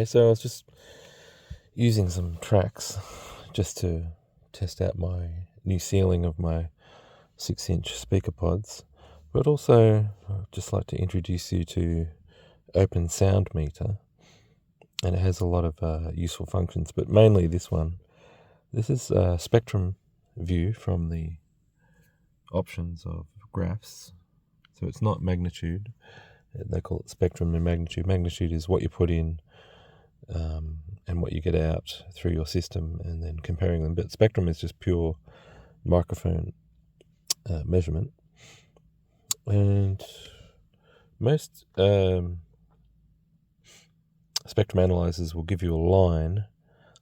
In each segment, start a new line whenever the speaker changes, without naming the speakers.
Anyway, so I was just using some tracks just to test out my new ceiling of my 6-inch speaker pods, but also I'd just like to introduce you to Open Sound Meter, and it has a lot of useful functions, but mainly this one. This is a spectrum view from the options of graphs, so it's not magnitude. They call it spectrum and magnitude. Magnitude is what you put in and what you get out through your system, and then comparing them. But spectrum is just pure microphone measurement. And most spectrum analyzers will give you a line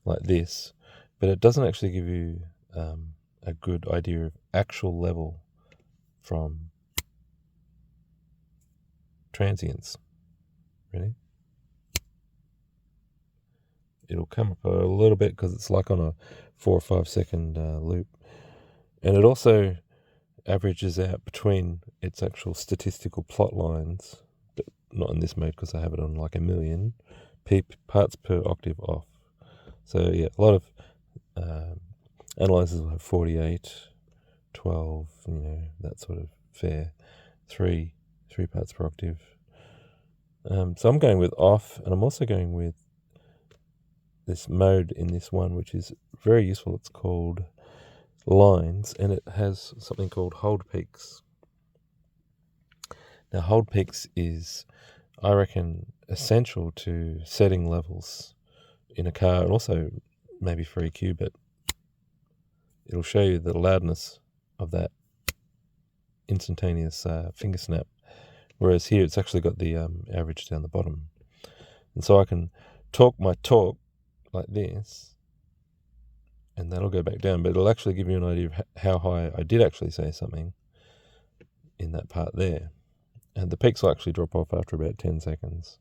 like this, but it doesn't actually give you a good idea of actual level from transients. Ready? It'll come up a little bit because it's like on a 4 or 5 second loop, and it also averages out between its actual statistical plot lines, but not in this mode because I have it on like 1 million parts per octave off. So yeah, a lot of analyzers will have 48, 12, that sort of fare, 3 parts per octave. So I'm going with off, and I'm also going with this mode in this one, which is very useful. It's called lines, and it has something called hold peaks. Now, hold peaks is, I reckon, essential to setting levels in a car, and also maybe for EQ, but it'll show you the loudness of that instantaneous finger snap, whereas here it's actually got the average down the bottom. And so I can talk my talk like this, and that'll go back down, but it'll actually give you an idea of how high I did actually say something in that part there. And the peaks will actually drop off after about 10 seconds,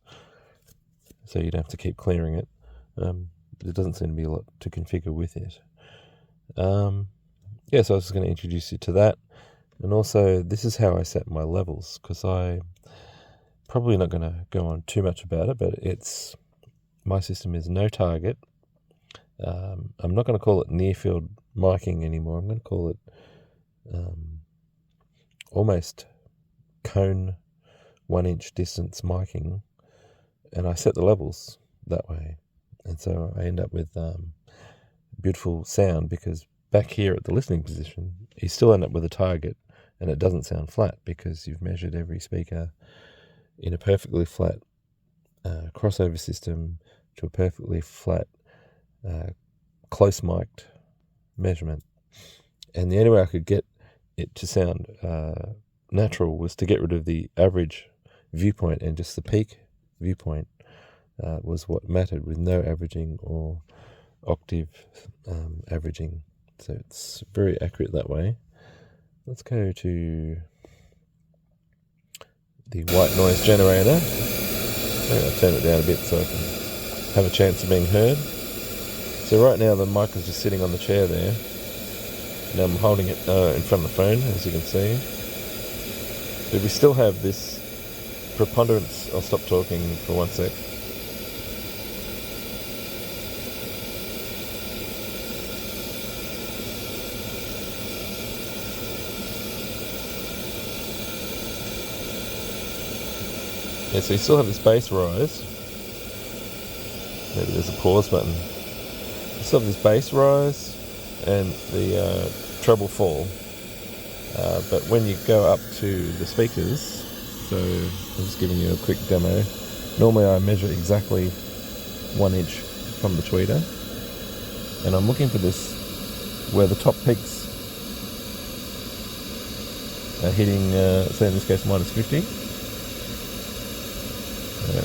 so you don't have to keep clearing it. There doesn't seem to be a lot to configure with it. So I was just going to introduce you to that. And also, this is how I set my levels, because I'm probably not going to go on too much about it, but my system is no target. I'm not going to call it near field miking anymore. I'm going to call it almost cone 1-inch distance miking, and I set the levels that way. And so I end up with beautiful sound, because back here at the listening position, you still end up with a target, and it doesn't sound flat because you've measured every speaker in a perfectly flat crossover system to a perfectly flat close mic'd measurement. And the only way I could get it to sound natural was to get rid of the average viewpoint, and just the peak viewpoint was what mattered, with no averaging or octave averaging. So it's very accurate that way. Let's go to the white noise generator. I'll turn it down a bit so I can have a chance of being heard. So right now the mic is just sitting on the chair there. Now I'm holding it in front of the phone, as you can see. But we still have this preponderance. I'll stop talking for 1 sec. Yeah, so you still have this bass rise. Maybe there's a pause button. You still have this bass rise and the treble fall. But when you go up to the speakers, so I'm just giving you a quick demo. Normally I measure exactly 1 inch from the tweeter, and I'm looking for this where the top peaks are hitting, say in this case, minus 50.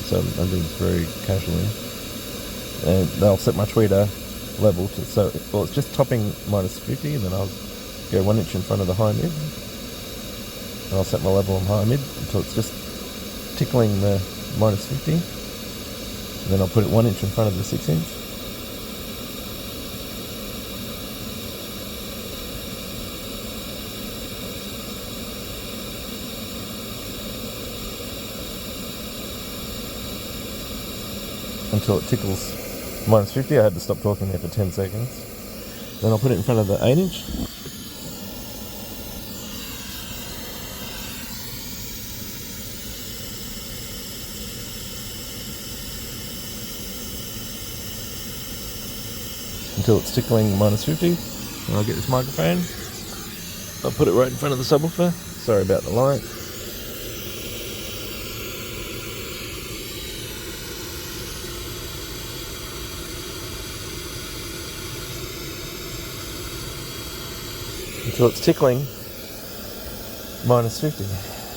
So I'm doing this very casually, and they'll set my tweeter level to, it's just topping minus 50, and then I'll go 1 inch in front of the high mid, and I'll set my level on high mid until it's just tickling the minus 50, and then I'll put it 1 inch in front of the 6-inch. until it tickles -50. I had to stop talking there for 10 seconds. Then I'll put it in front of the 8-inch. Until it's tickling -50. And I'll get this microphone. I'll put it right in front of the subwoofer. Sorry about the light. Until it's tickling -50.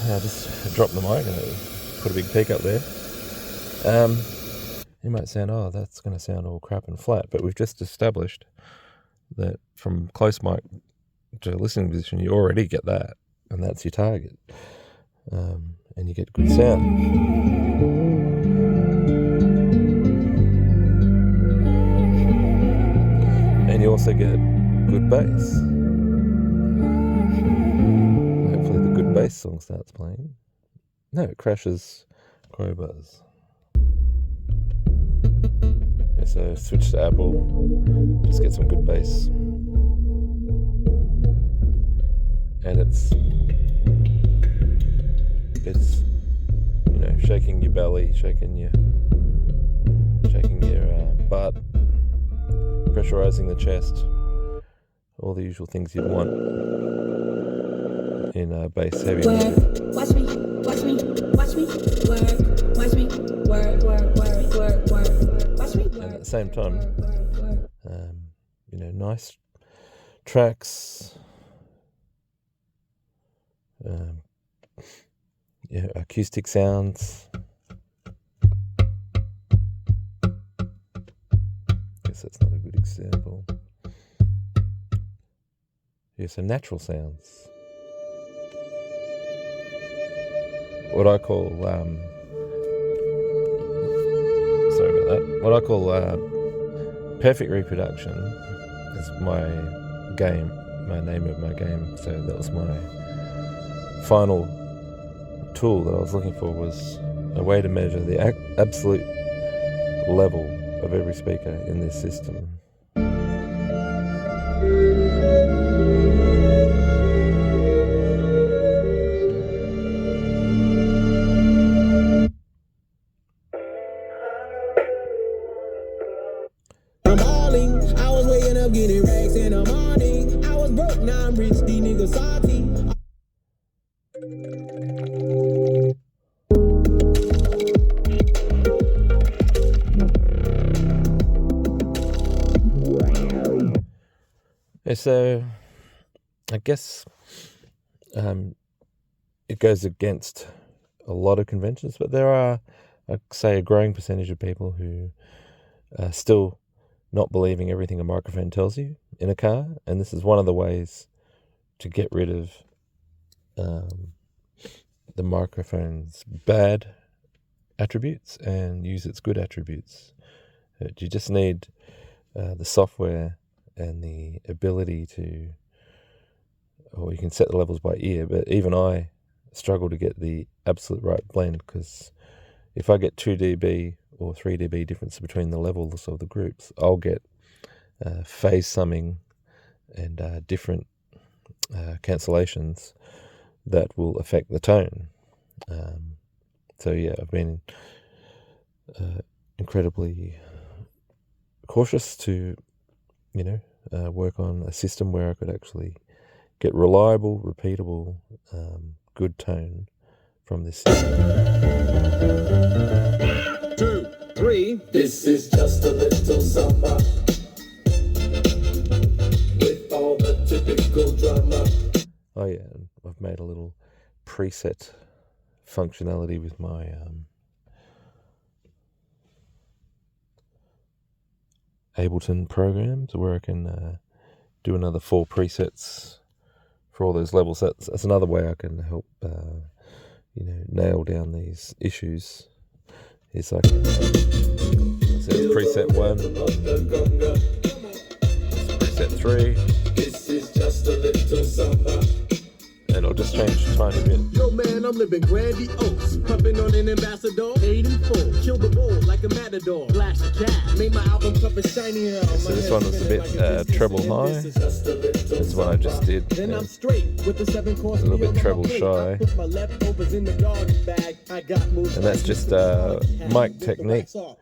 I just dropped the mic and it put a big peak up there. You might sound, oh, that's going to sound all crap and flat, but we've just established that from close mic to listening position, you already get that, and that's your target, and you get good sound. And you also get good bass. Hopefully the good bass song starts playing. No, it crashes crowbars. So switch to Apple, just get some good bass. And it's you know, shaking your belly, shaking your butt, pressurizing the chest, all the usual things you'd want in bass heavy music.
Watch me, work, watch me, work. Watch me,
and at the same time, you know, nice tracks, yeah, acoustic sounds. Guess that's not a good example. Yeah, so natural sounds. What I call sorry about that. What I call perfect reproduction is my name of my game. So that was my final tool that I was looking for, was a way to measure the absolute level of every speaker in this system.
I was waking up getting racks in the morning. I was broke, now I'm rich, these niggas salty.
Yeah, so I guess it goes against a lot of conventions, but there are, I'd say, a growing percentage of people who are still not believing everything a microphone tells you in a car, and this is one of the ways to get rid of the microphone's bad attributes and use its good attributes. You just need the software and the ability to, or you can set the levels by ear, but even I struggle to get the absolute right blend, because if I get 2 dB or 3 dB difference between the levels of the groups, I'll get phase summing and different cancellations that will affect the tone. So yeah, I've been incredibly cautious to, you know, work on a system where I could actually get reliable, repeatable, good tone from this system.
2, 3.
This is just a little summer with all the typical drama.
Oh yeah, and I've made a little preset functionality with my Ableton program, to where I can do another 4 presets for all those levels. That's another way I can help you know, nail down these issues. It's like, so it's preset 1, it's preset 3,
This is just a little summer.
and I'll just changed a tiny bit.
Yo, man, I'm living grandiose. Pumping on an ambassador, paid in full. Kill the bull like a matador. Flash the cat. Made my album cover shinier.
So this one was a bit treble high. This one I just did.
Then I'm straight with the 7-course
A little bit
meal on my
treble
plate.
shy.
I put my leftovers in the garbage bag. I got moves.
And that's just mic technique. Yeah.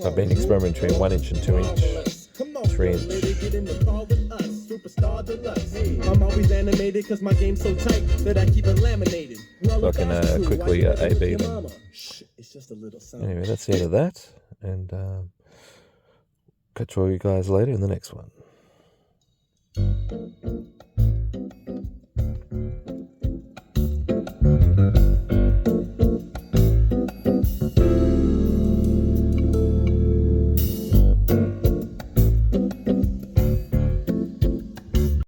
I've been experimenting between 1 inch and 2 inch, 3 inch.
I'm always animated because my game's so tight that I keep it laminated.
So I can quickly A/B them.
It's just a little something.
Anyway, that's the end of that. And catch all you guys later in the next one.